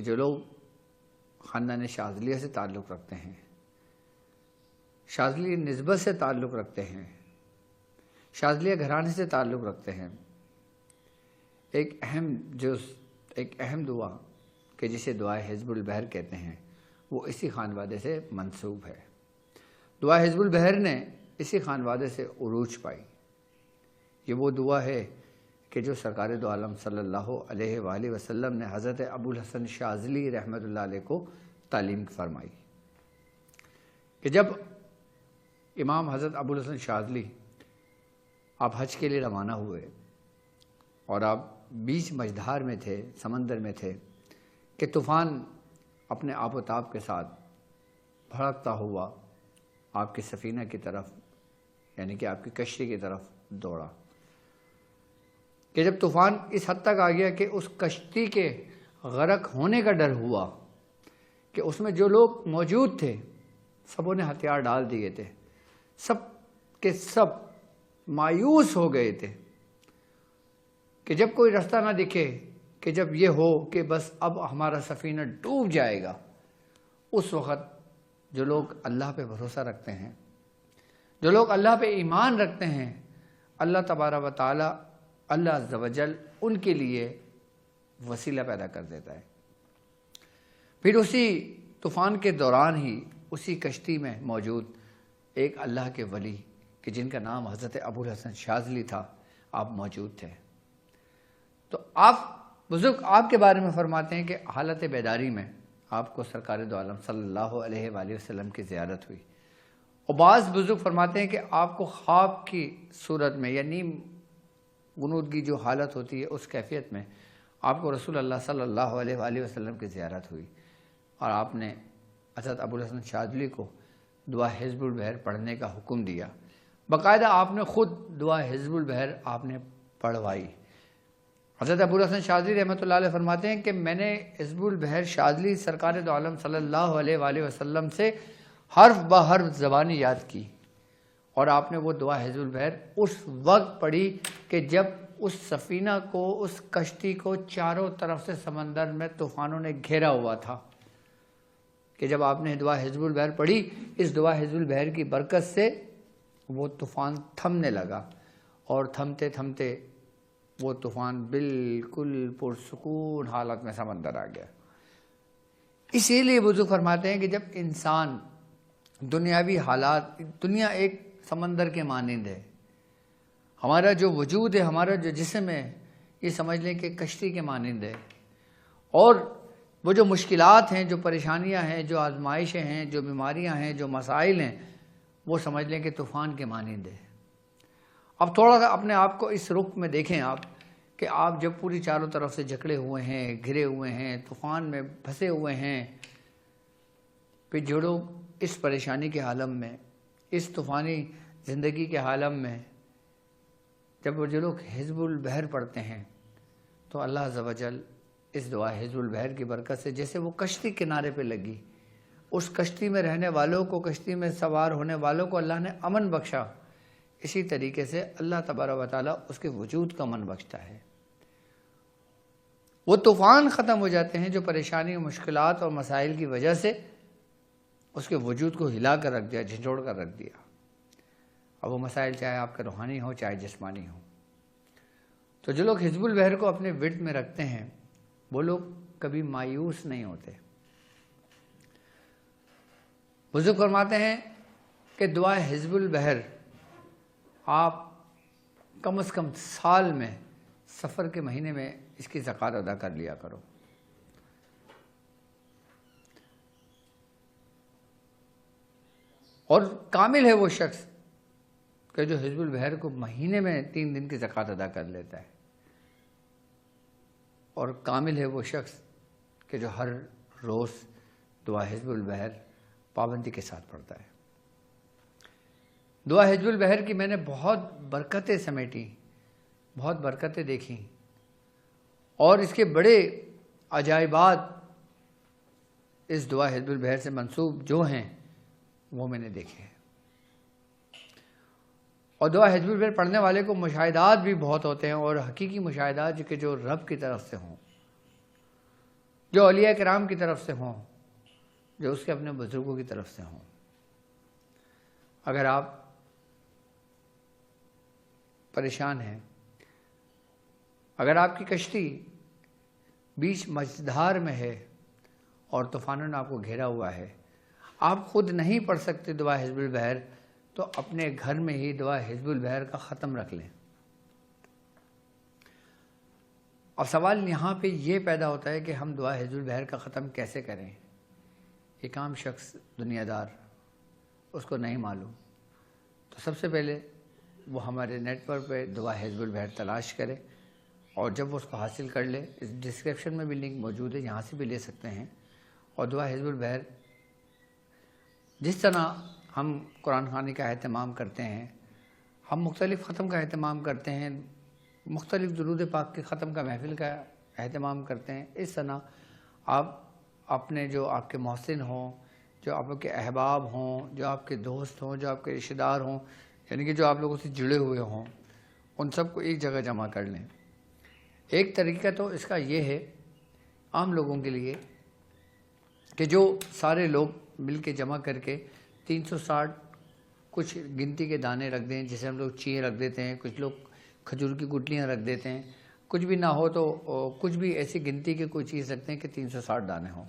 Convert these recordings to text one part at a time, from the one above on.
جو لوگ خاندان شاذلیہ سے تعلق رکھتے ہیں، شاذلی نسبت سے تعلق رکھتے ہیں، شاذلیہ گھرانے سے تعلق رکھتے ہیں، ایک اہم دعا کہ جسے دعائے حزب البحر کہتے ہیں وہ اسی خانوادے سے منسوب ہے۔ دعا حزب البحر نے اسی خانوادے سے عروج پائی۔ یہ وہ دعا ہے کہ جو سرکار دو عالم صلی اللہ علیہ وآلہ وسلم نے حضرت ابو الحسن شاذلی رحمۃ اللہ علیہ کو تعلیم فرمائی کہ جب امام حضرت ابو الحسن شاذلی آپ حج کے لیے روانہ ہوئے اور آپ بیچ مجدھار میں تھے، سمندر میں تھے، کہ طوفان اپنے آب و تاب کے ساتھ بھڑکتا ہوا آپ کی سفینہ کی طرف، یعنی کہ آپ کی کشتی کی طرف دوڑا، کہ جب طوفان اس حد تک آ گیا کہ اس کشتی کے غرق ہونے کا ڈر ہوا کہ اس میں جو لوگ موجود تھے سبوں نے ہتھیار ڈال دیے تھے، سب کے سب مایوس ہو گئے تھے کہ جب کوئی راستہ نہ دکھے، کہ جب یہ ہو کہ بس اب ہمارا سفینہ ڈوب جائے گا، اس وقت جو لوگ اللہ پہ بھروسہ رکھتے ہیں، جو لوگ اللہ پہ ایمان رکھتے ہیں، اللہ تبارک و تعالی، اللہ عز و جل ان کے لیے وسیلہ پیدا کر دیتا ہے۔ پھر اسی طوفان کے دوران ہی اسی کشتی میں موجود ایک اللہ کے ولی کہ جن کا نام حضرت ابو الحسن شاذلی تھا، آپ موجود تھے۔ تو بزرگ آپ کے بارے میں فرماتے ہیں کہ حالت بیداری میں آپ کو سرکار دو عالم صلی اللہ علیہ وآلہ وسلم کی زیارت ہوئی، اور بعض بزرگ فرماتے ہیں کہ آپ کو خواب کی صورت میں یا نیم غنودگی جو حالت ہوتی ہے اس کیفیت میں آپ کو رسول اللہ صلی اللہ علیہ وآلہ وسلم کی زیارت ہوئی، اور آپ نے حضرت ابو الحسن شاذلی کو دعا حزب البحر پڑھنے کا حکم دیا۔ باقاعدہ آپ نے خود دعا حزب البحر آپ نے پڑھوائی۔ حضرت ابو الحسن شاذلی رحمۃ اللہ علیہ فرماتے ہیں کہ میں نے حزب البحر شاذلی سرکار دو عالم صلی اللہ علیہ وآلہ وسلم سے حرف بہ حرف زبانی یاد کی، اور آپ نے وہ دعا حزب البحر اس وقت پڑھی کہ جب اس سفینہ کو، اس کشتی کو چاروں طرف سے سمندر میں طوفانوں نے گھیرا ہوا تھا، کہ جب آپ نے دعا حزب البحر پڑھی، اس دعا حزب البحر کی برکت سے وہ طوفان تھمنے لگا، اور تھمتے تھمتے وہ طوفان بالکل پرسکون حالت میں سمندر آ گیا۔ اسی لیے بزرگ فرماتے ہیں کہ جب انسان دنیاوی حالات، دنیا ایک سمندر کے مانند ہے، ہمارا جو وجود ہے، ہمارا جو جسم ہے، یہ سمجھ لیں کہ کشتی کے مانند ہے، اور وہ جو مشکلات ہیں، جو پریشانیاں ہیں، جو آزمائشیں ہیں، جو بیماریاں ہیں، جو مسائل ہیں، وہ سمجھ لیں کہ طوفان کے مانند ہے۔ اب تھوڑا سا اپنے آپ کو اس رخ میں دیکھیں آپ، کہ آپ جب پوری چاروں طرف سے جکڑے ہوئے ہیں، گھرے ہوئے ہیں، طوفان میں پھنسے ہوئے ہیں، پھر جو لوگ اس پریشانی کے عالم میں، اس طوفانی زندگی کے عالم میں، جب وہ جو لوگ حزب البحر پڑھتے ہیں تو اللہ عز و جل اس دعا حزب البحر کی برکت سے جیسے وہ کشتی کنارے پہ لگی، اس کشتی میں رہنے والوں کو، کشتی میں سوار ہونے والوں کو اللہ نے امن بخشا، اسی طریقے سے اللہ تبارک و تعالیٰ اس کے وجود کا امن بخشتا ہے۔ وہ طوفان ختم ہو جاتے ہیں جو پریشانی، مشکلات اور مسائل کی وجہ سے اس کے وجود کو ہلا کر رکھ دیا، جھنجھوڑ کر رکھ دیا۔ اب وہ مسائل چاہے آپ کے روحانی ہوں، چاہے جسمانی ہوں۔ تو جو لوگ حزب البحر کو اپنے ورد میں رکھتے ہیں وہ لوگ کبھی مایوس نہیں ہوتے۔ بزرگ فرماتے ہیں کہ دعا حزب البحر آپ کم از کم سال میں، سفر کے مہینے میں اس کی زکوٰۃ ادا کر لیا کرو۔ اور کامل ہے وہ شخص کہ جو حزب البحر کو مہینے میں 3 دن کی زکوٰۃ ادا کر لیتا ہے، اور کامل ہے وہ شخص کہ جو ہر روز دعا حزب البحر پابندی کے ساتھ پڑھتا ہے۔ دعا حزب البحر کی میں نے بہت برکتیں سمیٹی، بہت برکتیں دیکھیں، اور اس کے بڑے عجائبات اس دعا حزب البحر سے منسوب جو ہیں وہ میں نے دیکھے ہیں۔ اور دعا حزب البحر پڑھنے والے کو مشاہدات بھی بہت ہوتے ہیں، اور حقیقی مشاہدات کہ جو رب کی طرف سے ہوں، جو اولیاء کرام کی طرف سے ہوں، جو اس کے اپنے بزرگوں کی طرف سے ہوں۔ اگر آپ پریشان ہیں، اگر آپ کی کشتی بیچ مجدھار میں ہے اور طوفانوں نے آپ کو گھیرا ہوا ہے، آپ خود نہیں پڑھ سکتے دعا حزب البحر، تو اپنے گھر میں ہی دعا حزب البحر کا ختم رکھ لیں۔ اب سوال یہاں پہ یہ پیدا ہوتا ہے کہ ہم دعا حزب البحر کا ختم کیسے کریں؟ ایک عام شخص دنیا دار، اس کو نہیں معلوم، تو سب سے پہلے وہ ہمارے نیٹ ورک پہ دعا حزب البحر تلاش کرے، اور جب وہ اس کو حاصل کر لے، اس ڈسکرپشن میں بھی لنک موجود ہے، یہاں سے بھی لے سکتے ہیں۔ اور دعا حزب البحر جس طرح ہم قرآن خوانی کا اہتمام کرتے ہیں، ہم مختلف ختم کا اہتمام کرتے ہیں، مختلف درود پاک کے ختم کا محفل کا اہتمام کرتے ہیں، اس طرح آپ اپنے جو آپ کے محسن ہوں، جو آپ کے احباب ہوں، جو آپ کے دوست ہوں، جو آپ کے رشتہ دار ہوں، یعنی کہ جو آپ لوگوں سے جڑے ہوئے ہوں، ان سب کو ایک جگہ جمع کر لیں۔ ایک طریقہ تو اس کا یہ ہے عام لوگوں کے لیے کہ جو سارے لوگ مل کے جمع کر کے 360 کچھ گنتی کے دانے رکھ دیں، جیسے ہم لوگ چیئیں رکھ دیتے ہیں، کچھ لوگ کھجور کی گٹلیاں رکھ دیتے ہیں، کچھ بھی نہ ہو تو کچھ بھی ایسی گنتی کی کوئی چیز رکھتے ہیں کہ 360 دانے ہوں،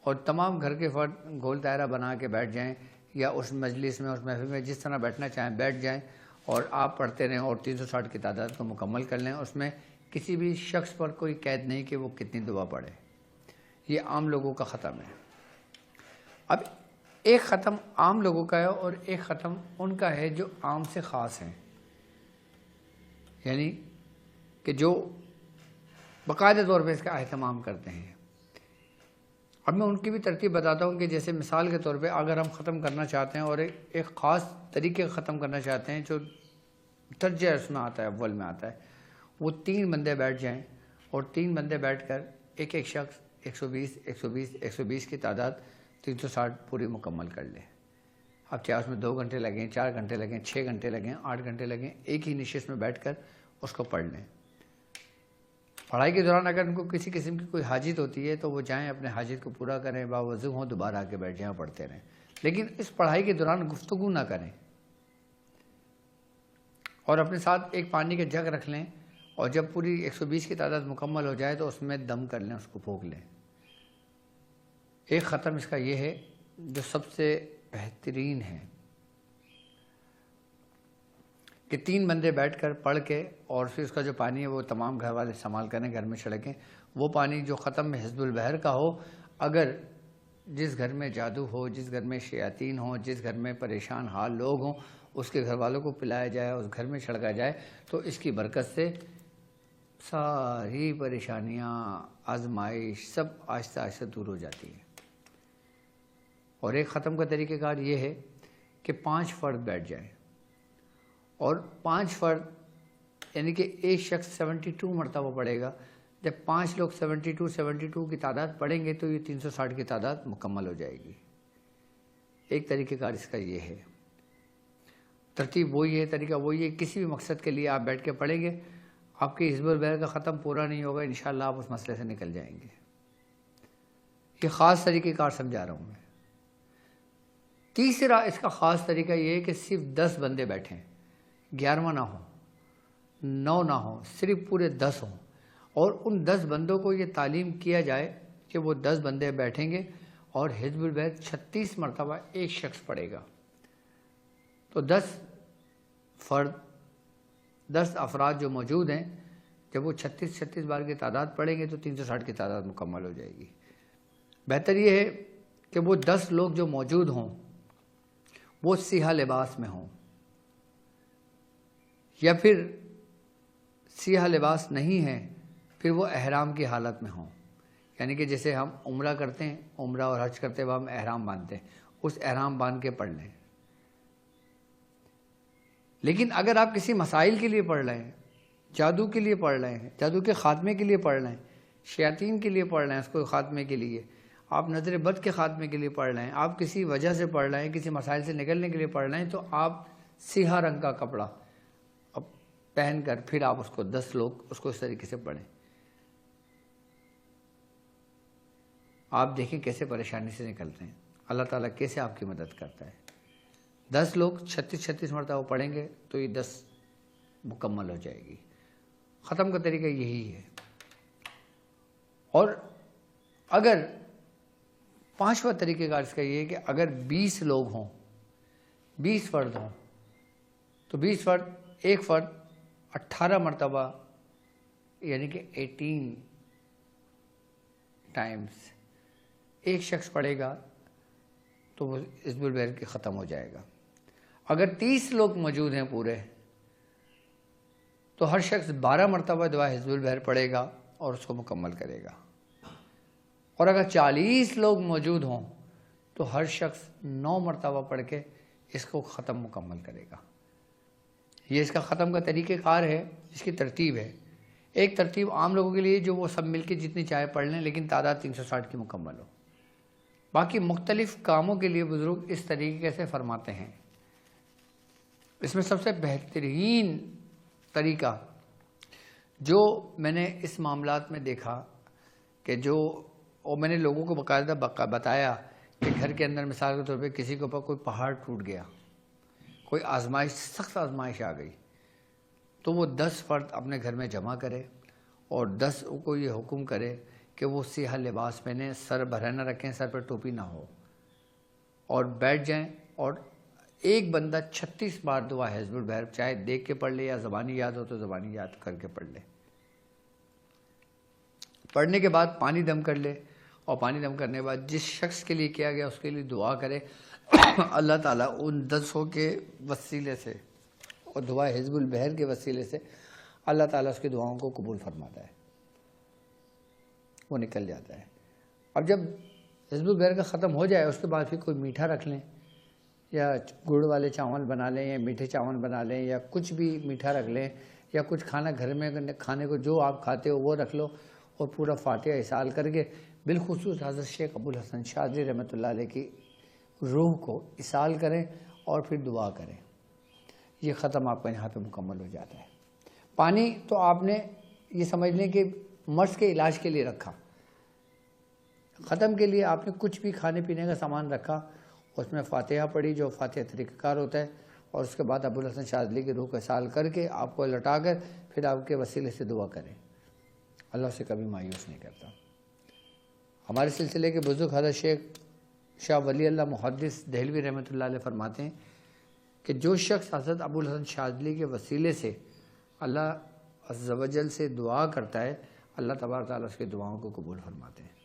اور تمام گھر کے فرد گول دائرہ بنا کے بیٹھ جائیں، یا اس مجلس میں، اس محفل میں جس طرح بیٹھنا چاہیں بیٹھ جائیں، اور آپ پڑھتے رہیں اور 360 کی تعداد کو مکمل کر لیں۔ اس میں کسی بھی شخص پر کوئی قید نہیں کہ وہ کتنی دعا پڑھے۔ یہ عام لوگوں کا ختم ہے۔ اب ایک ختم عام لوگوں کا ہے اور ایک ختم ان کا ہے جو عام سے خاص ہیں، یعنی کہ جو باقاعدہ طور پہ اس کا اہتمام کرتے ہیں۔ اب میں ان کی بھی ترتیب بتاتا ہوں کہ جیسے مثال کے طور پہ اگر ہم ختم کرنا چاہتے ہیں اور ایک خاص طریقے کا ختم کرنا چاہتے ہیں جو درجہ اس میں آتا ہے، اول میں آتا ہے، وہ 3 بندے بیٹھ جائیں، اور 3 بندے بیٹھ کر ایک ایک شخص 120 120 120 کی تعداد 360 پوری مکمل کر لے۔ اب چاہے اس میں 2 گھنٹے لگیں، 4 گھنٹے لگیں، 6 گھنٹے لگیں، 8 گھنٹے لگیں، ایک ہی نشست میں بیٹھ کر اس کو پڑھ لیں۔ پڑھائی کے دوران اگر ان کو کسی قسم کی کوئی حاجت ہوتی ہے تو وہ جائیں اپنے حاجت کو پورا کریں، باوضو ہوں، دوبارہ آ کے بیٹھ جائیں، پڑھتے رہیں، لیکن اس پڑھائی کے دوران گفتگو نہ کریں، اور اپنے ساتھ ایک پانی کا جگ رکھ لیں، اور جب پوری 120 کی تعداد مکمل ہو جائے تو اس میں دم کر لیں، اس کو پھونک لیں۔ ایک ختم اس کا یہ ہے جو سب سے بہترین ہے کہ 3 بندے بیٹھ کر پڑھ کے، اور پھر اس کا جو پانی ہے وہ تمام گھر والے استعمال کریں، گھر میں چھڑکیں۔ وہ پانی جو ختم میں حزب البحر کا ہو، اگر جس گھر میں جادو ہو، جس گھر میں شیاطین ہوں، جس گھر میں پریشان حال لوگ ہوں، اس کے گھر والوں کو پلایا جائے، اس گھر میں چھڑکا جائے، تو اس کی برکت سے ساری پریشانیاں، آزمائش سب آہستہ آہستہ دور ہو جاتی ہیں۔ اور ایک ختم کا طریقہ کار یہ ہے کہ 5 فرد بیٹھ جائیں، اور 5 فرد یعنی کہ ایک شخص 72 مرتبہ پڑھے گا۔ جب 5 لوگ 72 کی تعداد پڑھیں گے تو یہ 360 کی تعداد مکمل ہو جائے گی۔ ایک طریقہ کار اس کا یہ ہے، ترتیب وہی ہے، طریقہ وہی ہے۔ کسی بھی مقصد کے لیے آپ بیٹھ کے پڑھیں گے، آپ کے حزب البحر کا ختم پورا نہیں ہوگا، انشاءاللہ آپ اس مسئلے سے نکل جائیں گے۔ یہ خاص طریقہ کار سمجھا رہا ہوں میں۔ تیسرا اس کا خاص طریقہ یہ ہے کہ صرف 10 بندے بیٹھیں، 11واں نہ ہو، 9 نہ ہو، صرف پورے 10 ہوں، اور ان 10 بندوں کو یہ تعلیم کیا جائے کہ وہ 10 بندے بیٹھیں گے اور حزب البحر 36 مرتبہ ایک شخص پڑھے گا۔ تو 10 فرد، 10 افراد جو موجود ہیں، جب وہ 36 بار کی تعداد پڑھیں گے تو 360 کی تعداد مکمل ہو جائے گی۔ بہتر یہ ہے کہ وہ 10 لوگ جو موجود ہوں وہ سیاہ لباس میں ہوں، یا پھر سیاہ لباس نہیں ہے پھر وہ احرام کی حالت میں ہوں، یعنی کہ جیسے ہم عمرہ کرتے ہیں، عمرہ اور حج کرتے ہوئے ہم احرام باندھتے ہیں، اس احرام باندھ کے پڑھ لیں۔ لیکن اگر آپ کسی مسائل کے لیے پڑھ رہے ہیں، جادو کے لیے پڑھ رہے ہیں، جادو کے خاتمے کے لیے پڑھ رہے ہیں، شیاطین کے لیے پڑھ رہے ہیں، اس کو خاتمے کے لیے، آپ نظر بد کے خاتمے کے لیے پڑھ رہے ہیں، آپ کسی وجہ سے پڑھ رہے ہیں، کسی مسائل سے نکلنے کے لیے پڑھ رہے ہیں، تو آپ سیاہ رنگ کا کپڑا پہن کر پھر آپ اس کو 10 لوگ اس کو اس طریقے سے پڑھیں۔ آپ دیکھیں کیسے پریشانی سے نکلتے ہیں، اللہ تعالیٰ کیسے آپ کی مدد کرتا ہے۔ 10 لوگ 36 مرتبہ پڑھیں گے تو یہ 10 مکمل ہو جائے گی۔ ختم کا طریقہ یہی ہے۔ اور اگر 5واں طریقہ کار اس کا یہ ہے کہ اگر 20 لوگ ہوں، 20 فرد ہوں، تو 20 فرد، ایک فرد 18 مرتبہ یعنی کہ 18 ٹائمز ایک شخص پڑھے گا تو وہ حزب البحر کی ختم ہو جائے گا۔ اگر 30 لوگ موجود ہیں پورے تو ہر شخص 12 مرتبہ دعا حزب البحر پڑھے گا اور اس کو مکمل کرے گا۔ اور اگر 40 لوگ موجود ہوں تو ہر شخص 9 مرتبہ پڑھ کے اس کو ختم مکمل کرے گا۔ یہ اس کا ختم کا طریقہ کار ہے، اس کی ترتیب ہے۔ ایک ترتیب عام لوگوں کے لیے جو وہ سب مل کے جتنی چاہے پڑھ لیں لیکن تعداد 360 کی مکمل ہو۔ باقی مختلف کاموں کے لیے بزرگ اس طریقے سے فرماتے ہیں۔ اس میں سب سے بہترین طریقہ جو میں نے اس معاملات میں دیکھا کہ اور میں نے لوگوں کو باقاعدہ بتایا کہ گھر کے اندر مثال کے طور پہ کسی کے اوپر کوئی پہاڑ ٹوٹ گیا، کوئی آزمائش، سخت آزمائش آ گئی، تو وہ 10 فرد اپنے گھر میں جمع کرے اور 10 کو یہ حکم کرے کہ وہ سیاہ لباس پہنیں، سر برہنہ رکھیں، سر پر ٹوپی نہ ہو، اور بیٹھ جائیں اور ایک بندہ 36 بار دعا حزب البحر چاہے دیکھ کے پڑھ لے یا زبانی یاد ہو تو زبانی یاد کر کے پڑھ لے۔ پڑھنے کے بعد پانی دم کر لے، اور پانی دم کرنے کے بعد جس شخص کے لیے کیا گیا اس کے لیے دعا کرے۔ اللہ تعالیٰ ان 10 کے وسیلے سے اور دعا حزب البحر کے وسیلے سے اللہ تعالیٰ اس کی دعاؤں کو قبول فرماتا ہے، وہ نکل جاتا ہے۔ اب جب حزب البحر کا ختم ہو جائے اس کے بعد پھر کوئی میٹھا رکھ لیں، یا گڑ والے چاول بنا لیں، یا میٹھے چاول بنا لیں، یا کچھ بھی میٹھا رکھ لیں، یا کچھ کھانا گھر میں کھانے کو جو آپ کھاتے ہو وہ رکھ لو، اور پورا فاتحہ اصال کر کے بالخصوص حضرت شیخ ابوالحسن شاذلی رحمۃ اللہ علیہ کی روح کو اصال کریں اور پھر دعا کریں۔ یہ ختم آپ کا یہاں پہ مکمل ہو جاتا ہے۔ پانی تو آپ نے یہ سمجھ لیں کہ مرض کے علاج کے لیے رکھا، ختم کے لیے آپ نے کچھ بھی کھانے پینے کا سامان رکھا، اس میں فاتحہ پڑھی جو فاتحہ طریقہ کار ہوتا ہے، اور اس کے بعد ابوالحسن شاذلی کی روح کو اصال کر کے آپ کو لٹا کر پھر آپ کے وسیلے سے دعا کریں۔ اللہ سے کبھی مایوس نہیں کرتا۔ ہمارے سلسلے کے بزرگ حضرت شیخ شاہ ولی اللہ محدث دہلوی رحمۃ اللہ علیہ فرماتے ہیں کہ جو شخص حضرت ابوالحسن شاذلی کے وسیلے سے اللہ عز و جل سے دعا کرتا ہے، اللہ تبارک تعالیٰ اس کی دعاؤں کو قبول فرماتے ہیں۔